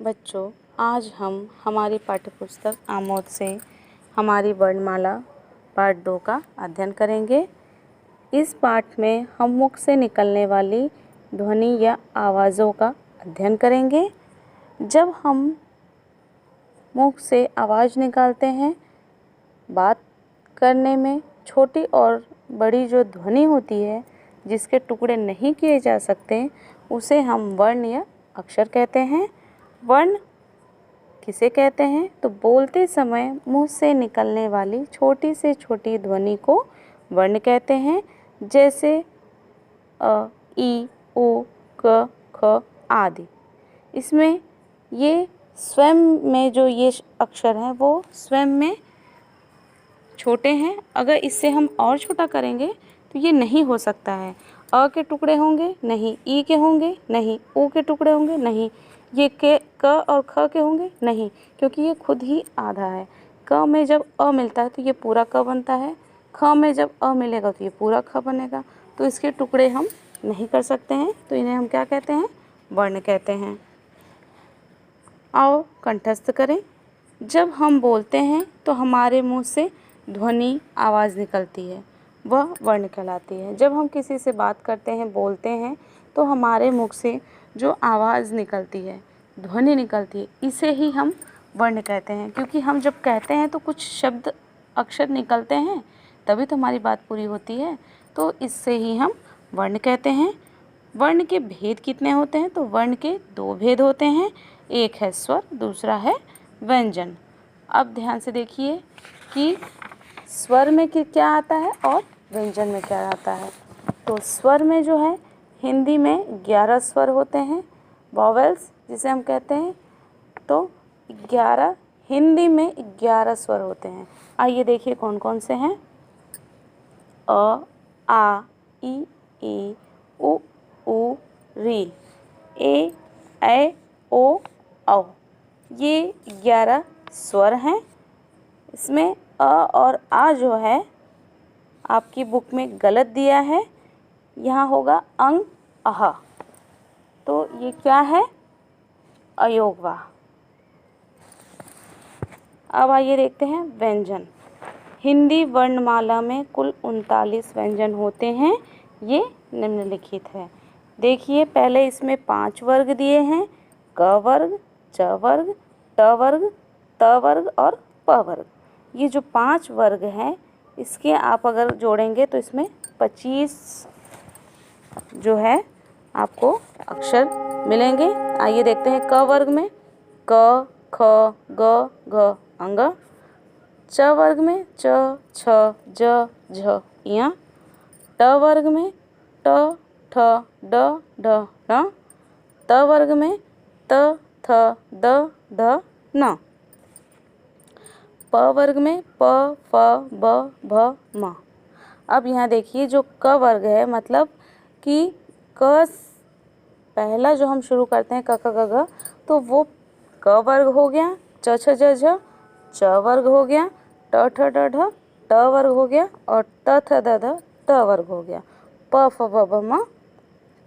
बच्चों, आज हम हमारी पाठ्यपुस्तक आमोद से हमारी वर्णमाला पाठ 2 का अध्ययन करेंगे। इस पाठ में हम मुख से निकलने वाली ध्वनि या आवाज़ों का अध्ययन करेंगे। जब हम मुख से आवाज़ निकालते हैं, बात करने में छोटी और बड़ी जो ध्वनि होती है जिसके टुकड़े नहीं किए जा सकते, उसे हम वर्ण या अक्षर कहते हैं। वर्ण किसे कहते हैं? तो बोलते समय मुंह से निकलने वाली छोटी से छोटी ध्वनि को वर्ण कहते हैं, जैसे अ, ई, उ, क, ख आदि। इसमें ये स्वयं में जो ये अक्षर हैं वो स्वयं में छोटे हैं। अगर इससे हम और छोटा करेंगे तो ये नहीं हो सकता है। अ के टुकड़े होंगे नहीं, ई के होंगे नहीं, उ के टुकड़े होंगे नहीं, ये के क और ख के होंगे नहीं, क्योंकि ये खुद ही आधा है। क में जब अ मिलता है तो ये पूरा क बनता है, ख में जब अ मिलेगा तो ये पूरा ख बनेगा। तो इसके टुकड़े हम नहीं कर सकते हैं, तो इन्हें हम क्या कहते हैं? वर्ण कहते हैं। आओ कंठस्थ करें। जब हम बोलते हैं तो हमारे मुंह से ध्वनि आवाज़ निकलती है, वह वर्ण कहलाती है। जब हम किसी से बात करते हैं, बोलते हैं, तो हमारे मुख से जो आवाज़ निकलती है, ध्वनि निकलती है, इसे ही हम वर्ण कहते हैं। क्योंकि हम जब कहते हैं तो कुछ शब्द अक्षर निकलते हैं, तभी तो हमारी बात पूरी होती है। तो इससे ही हम वर्ण कहते हैं। वर्ण के भेद कितने होते हैं? तो वर्ण के 2 भेद होते हैं, एक है स्वर, दूसरा है व्यंजन। अब ध्यान से देखिए कि स्वर में क्या आता है और व्यंजन में क्या आता है। तो स्वर में जो है, हिंदी में 11 स्वर होते हैं, वॉवेल्स जिसे हम कहते हैं। तो 11 हिंदी में 11 स्वर होते हैं। आइए देखिए कौन कौन से हैं। अ, आ, ई, उ, री, ए, ऐ, ओ, औ। ये 11 स्वर हैं। इसमें अ और आ जो है आपकी बुक में गलत दिया है, यहाँ होगा अंग अह। तो ये क्या है? अयोगवा। अब आइए देखते हैं व्यंजन। हिंदी वर्णमाला में कुल 39 व्यंजन होते हैं। ये निम्नलिखित है। देखिए, पहले इसमें 5 वर्ग दिए हैं, क वर्ग, च वर्ग, ट वर्ग, त वर्ग और प वर्ग। ये जो 5 वर्ग हैं, इसके आप अगर जोड़ेंगे तो इसमें 25 जो है आपको अक्षर मिलेंगे। आइए देखते हैं। क वर्ग में क, ख, ग, घ अंग। च वर्ग में च, छ, ज, झ इयां। ट वर्ग में ट, ठ, ड, ढ ण। त वर्ग में त, थ, द, ध न। प वर्ग में प, फ, ब, भ, म। अब यहाँ देखिए, जो क वर्ग है, मतलब कि क पहला जो हम शुरू करते हैं क ख ग घ, तो वो क वर्ग हो गया। च छ ज झ च वर्ग हो गया। ट ठ ड ढ ट वर्ग हो गया। और त थ द ध त वर्ग हो गया। प फ ब भ म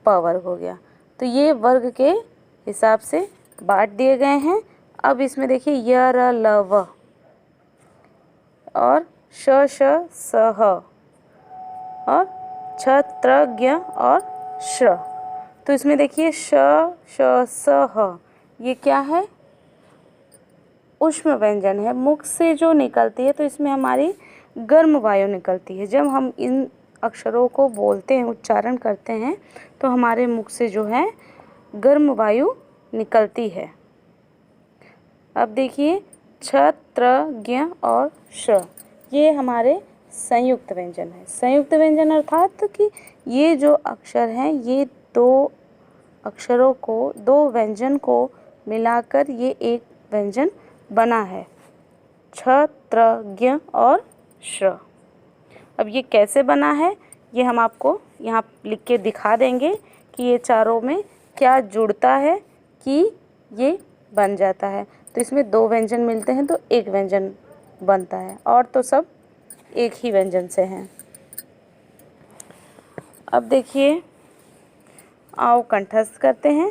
प वर्ग हो गया। तो ये वर्ग के हिसाब से बांट दिए गए हैं। अब इसमें देखिए य र ल व और श श स ह और छ त्र ज्ञ और श्र। तो इसमें देखिए श श स ह, ये क्या है? ऊष्म व्यंजन है। मुख से जो निकलती है तो इसमें हमारी गर्म वायु निकलती है। जब हम इन अक्षरों को बोलते हैं, उच्चारण करते हैं, तो हमारे मुख से जो है गर्म वायु निकलती है। अब देखिए छ, त्र, ज्ञ और श, ये हमारे संयुक्त व्यंजन है। संयुक्त व्यंजन अर्थात कि ये जो अक्षर हैं, ये 2 अक्षरों को, 2 व्यंजन को मिलाकर ये एक व्यंजन बना है, छ, त्र, ज्ञ और श्र। अब ये कैसे बना है, ये हम आपको यहाँ लिख के दिखा देंगे कि ये चारों में क्या जुड़ता है कि ये बन जाता है। तो इसमें 2 व्यंजन मिलते हैं तो एक व्यंजन बनता है, और तो सब एक ही व्यंजन से हैं। अब देखिए, आओ कंठस्थ करते हैं।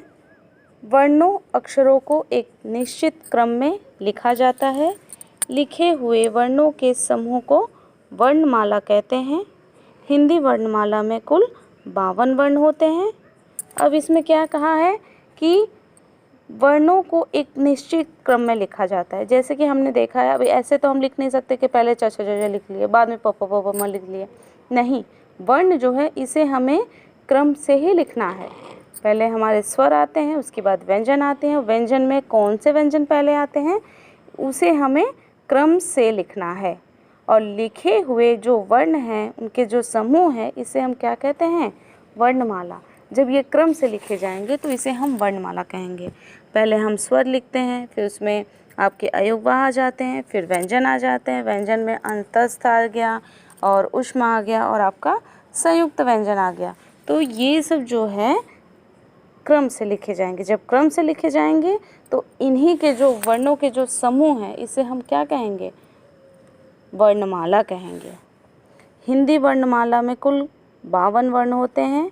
वर्णों अक्षरों को एक निश्चित क्रम में लिखा जाता है। लिखे हुए वर्णों के समूह को वर्णमाला कहते हैं। हिंदी वर्णमाला में कुल 52 वर्ण होते हैं। अब इसमें क्या कहा है कि वर्णों को एक निश्चित क्रम में लिखा जाता है। जैसे कि हमने देखा है, अभी ऐसे तो हम लिख नहीं सकते कि पहले च छ ज झ लिख लिए, बाद में प फ ब भ म लिख लिए। नहीं, वर्ण जो है इसे हमें क्रम से ही लिखना है। पहले हमारे स्वर आते हैं, उसके बाद व्यंजन आते हैं। व्यंजन में कौन से व्यंजन पहले आते हैं उसे हमें क्रम से लिखना है। और लिखे हुए जो वर्ण हैं, उनके जो समूह हैं, इसे हम क्या कहते हैं? वर्णमाला। जब ये क्रम से लिखे जाएंगे तो इसे हम वर्णमाला कहेंगे। पहले हम स्वर लिखते हैं, फिर उसमें आपके अयोगवाह आ जाते हैं, फिर व्यंजन आ जाते हैं। व्यंजन में अंतस्थ आ गया और ऊष्मा आ गया और आपका संयुक्त व्यंजन आ गया। तो ये सब जो है क्रम से लिखे जाएंगे। जब क्रम से लिखे जाएंगे तो इन्हीं के जो वर्णों के जो समूह हैं, इसे हम क्या कहेंगे? वर्णमाला कहेंगे। हिंदी वर्णमाला में कुल 52 वर्ण होते हैं।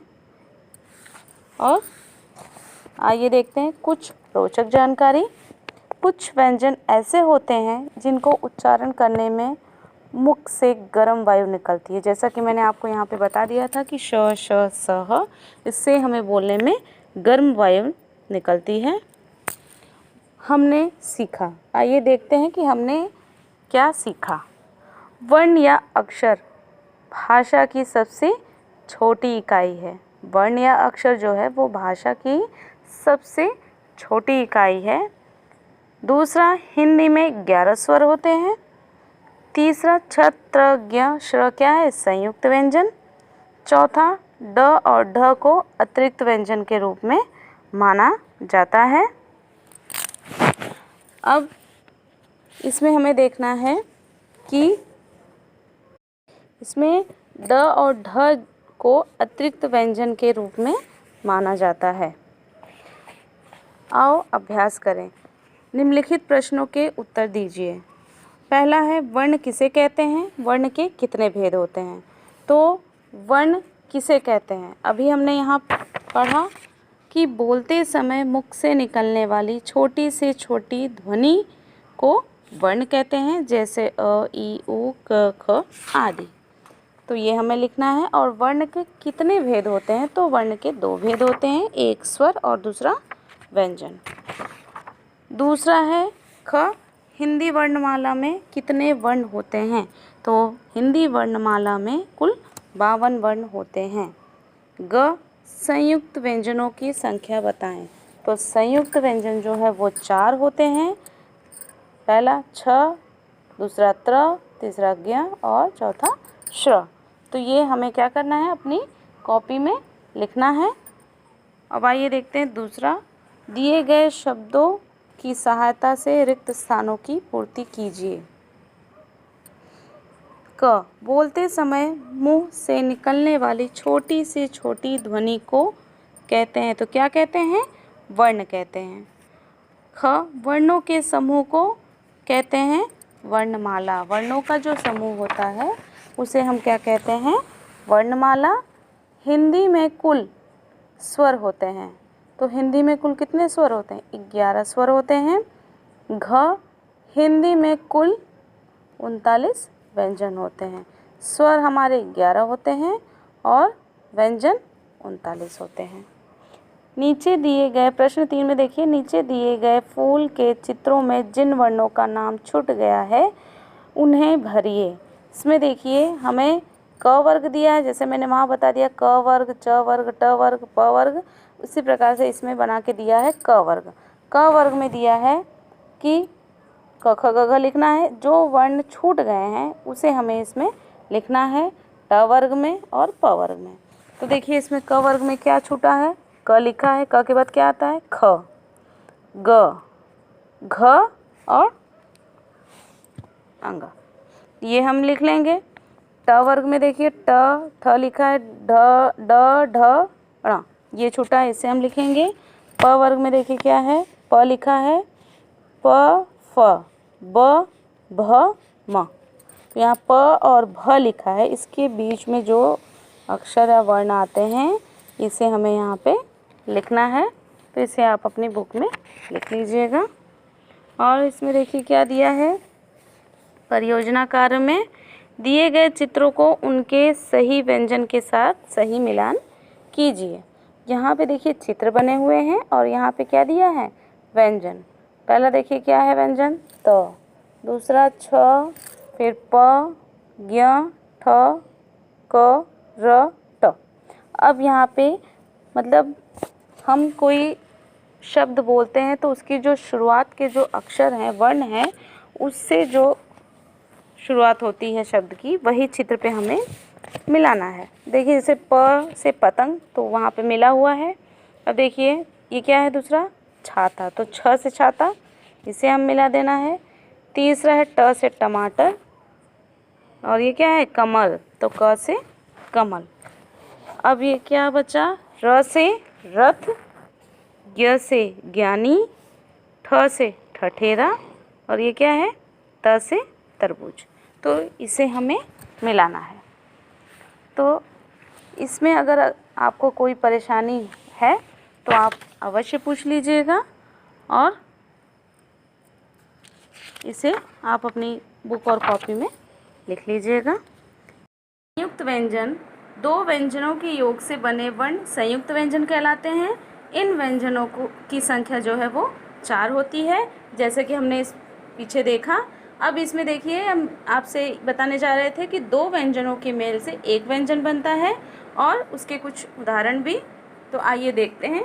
और आइए देखते हैं कुछ रोचक जानकारी। कुछ व्यंजन ऐसे होते हैं जिनको उच्चारण करने में मुख से गर्म वायु निकलती है। जैसा कि मैंने आपको यहाँ पे बता दिया था कि श, श, स, ह, इससे हमें बोलने में गर्म वायु निकलती है। हमने सीखा। आइए देखते हैं कि हमने क्या सीखा। वर्ण या अक्षर भाषा की सबसे छोटी इकाई है। वर्ण या अक्षर जो है वो भाषा की सबसे छोटी इकाई है। दूसरा, हिंदी में 11 स्वर होते हैं। तीसरा, छ, त्र, ज्ञ, श्र क्या है? संयुक्त व्यंजन। चौथा, ड और ढ को अतिरिक्त व्यंजन के रूप में माना जाता है। अब इसमें हमें देखना है कि इसमें ड और ढ को अतिरिक्त व्यंजन के रूप में माना जाता है। आओ अभ्यास करें। निम्नलिखित प्रश्नों के उत्तर दीजिए। पहला है, वर्ण किसे कहते हैं? वर्ण के कितने भेद होते हैं? तो वर्ण किसे कहते हैं? अभी हमने यहाँ पढ़ा कि बोलते समय मुख से निकलने वाली छोटी से छोटी ध्वनि को वर्ण कहते हैं, जैसे अ, ई, उ, क, ख आदि। तो ये हमें लिखना है। और वर्ण के कितने भेद होते हैं? तो वर्ण के 2 भेद होते हैं, एक स्वर और दूसरा व्यंजन। दूसरा है ख, हिंदी वर्णमाला में कितने वर्ण होते हैं? तो हिंदी वर्णमाला में कुल 52 वर्ण होते हैं। ग, संयुक्त व्यंजनों की संख्या बताएं। तो संयुक्त व्यंजन जो है वो 4 होते हैं। पहला छ, दूसरा त्र, तीसरा ज्ञ और चौथा श्र। तो ये हमें क्या करना है? अपनी कॉपी में लिखना है। अब आइए देखते हैं दूसरा। दिए गए शब्दों की सहायता से रिक्त स्थानों की पूर्ति कीजिए। क, बोलते समय मुंह से निकलने वाली छोटी से छोटी ध्वनि को कहते हैं। तो क्या कहते हैं? वर्ण कहते हैं। ख, वर्णों के समूह को कहते हैं वर्णमाला। वर्णों का जो समूह होता है उसे हम क्या कहते हैं? वर्णमाला। हिंदी में कुल स्वर होते हैं। तो हिंदी में कुल कितने स्वर होते हैं? 11 स्वर होते हैं। घ, हिंदी में कुल 39 व्यंजन होते हैं। स्वर हमारे 11 होते हैं और व्यंजन 39 होते हैं। नीचे दिए गए प्रश्न 3 में देखिए, नीचे दिए गए फूल के चित्रों में जिन वर्णों का नाम छूट गया है उन्हें भरिए। इसमें देखिए हमें क वर्ग दिया है, जैसे मैंने वहाँ बता दिया क वर्ग, च वर्ग, ट वर्ग, प वर्ग। उसी प्रकार से इसमें बना के दिया है क वर्ग। क वर्ग में दिया है कि क, ख, ग, घ लिखना है। जो वर्ण छूट गए हैं उसे हमें इसमें लिखना है ट वर्ग में और प वर्ग में। तो देखिए इसमें क वर्ग में क्या छूटा है? क लिखा है, क के बाद क्या आता है? ख, ग, घ और अंग। ये हम लिख लेंगे। ट वर्ग में देखिए ट, थ लिखा है, ढ, ड, ढ, ण, ये छूटा है, इसे हम लिखेंगे। प वर्ग में देखिए क्या है? प लिखा है, प, फ, ब, भ, म। तो यहाँ प और भ लिखा है, इसके बीच में जो अक्षर या वर्ण आते हैं इसे हमें यहाँ पे लिखना है। तो इसे आप अपनी बुक में लिख लीजिएगा। और इसमें देखिए क्या दिया है, परियोजना कार्य में दिए गए चित्रों को उनके सही व्यंजन के साथ सही मिलान कीजिए। यहाँ पे देखिए चित्र बने हुए हैं और यहाँ पे क्या दिया है, व्यंजन। पहला देखिए क्या है व्यंजन, त, दूसरा छ, फिर प, ज्ञ, ठ, क, र, ट। अब यहाँ पे मतलब हम कोई शब्द बोलते हैं तो उसकी जो शुरुआत के जो अक्षर हैं, वर्ण हैं, उससे जो शुरुआत होती है शब्द की, वही चित्र पे हमें मिलाना है। देखिए जैसे प से पतंग, तो वहाँ पे मिला हुआ है। अब देखिए ये क्या है, दूसरा छाता, तो छ से छाता, इसे हम मिला देना है। तीसरा है ट से टमाटर, और ये क्या है, कमल, तो क से कमल। अब ये क्या बचा, र से रथ, ज्ञ से ज्ञानी, ठ से ठठेरा, और ये क्या है, त से तरबूज। तो इसे हमें मिलाना है। तो इसमें अगर आपको कोई परेशानी है तो आप अवश्य पूछ लीजिएगा, और इसे आप अपनी बुक और कॉपी में लिख लीजिएगा। संयुक्त व्यंजन, दो व्यंजनों के योग से बने वर्ण संयुक्त व्यंजन कहलाते हैं। इन व्यंजनों की संख्या जो है वो 4 होती है, जैसे कि हमने इस पीछे देखा। अब इसमें देखिए हम आपसे बताने जा रहे थे कि दो व्यंजनों के मेल से एक व्यंजन बनता है, और उसके कुछ उदाहरण भी। तो आइए देखते हैं।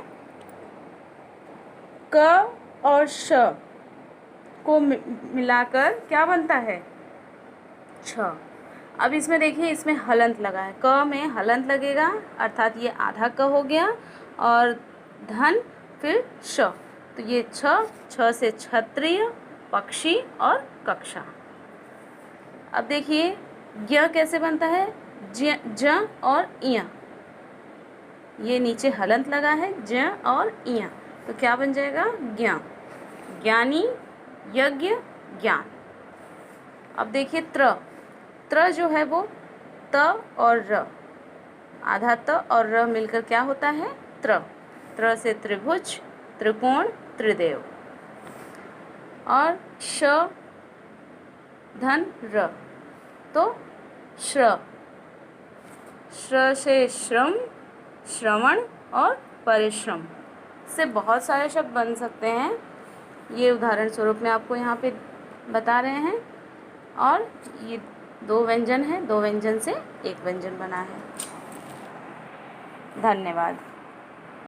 क और श को मिलाकर क्या बनता है, छ। अब इसमें देखिए इसमें हलंत लगा है, क में हलंत लगेगा, अर्थात ये आधा क हो गया, और धन फिर श, तो ये छ से क्षत्रिय, पक्षी और कक्षा। अब देखिए ज्ञ कैसे बनता है, ज और इय, ये नीचे हलंत लगा है, ज और इय, तो क्या बन जाएगा, ज्ञ, ज्ञानी, यज्ञ, ज्ञान। अब देखिए त्र जो है वो त और र, आधा त और र मिलकर क्या होता है, त्र से त्रिभुज, त्रिकोण, त्रिदेव। और श धन र, तो श्र से श्रम, श्रवण और परिश्रम। से बहुत सारे शब्द बन सकते हैं, ये उदाहरण स्वरूप में आपको यहाँ पे बता रहे हैं। और ये दो व्यंजन है, दो व्यंजन से एक व्यंजन बना है। धन्यवाद।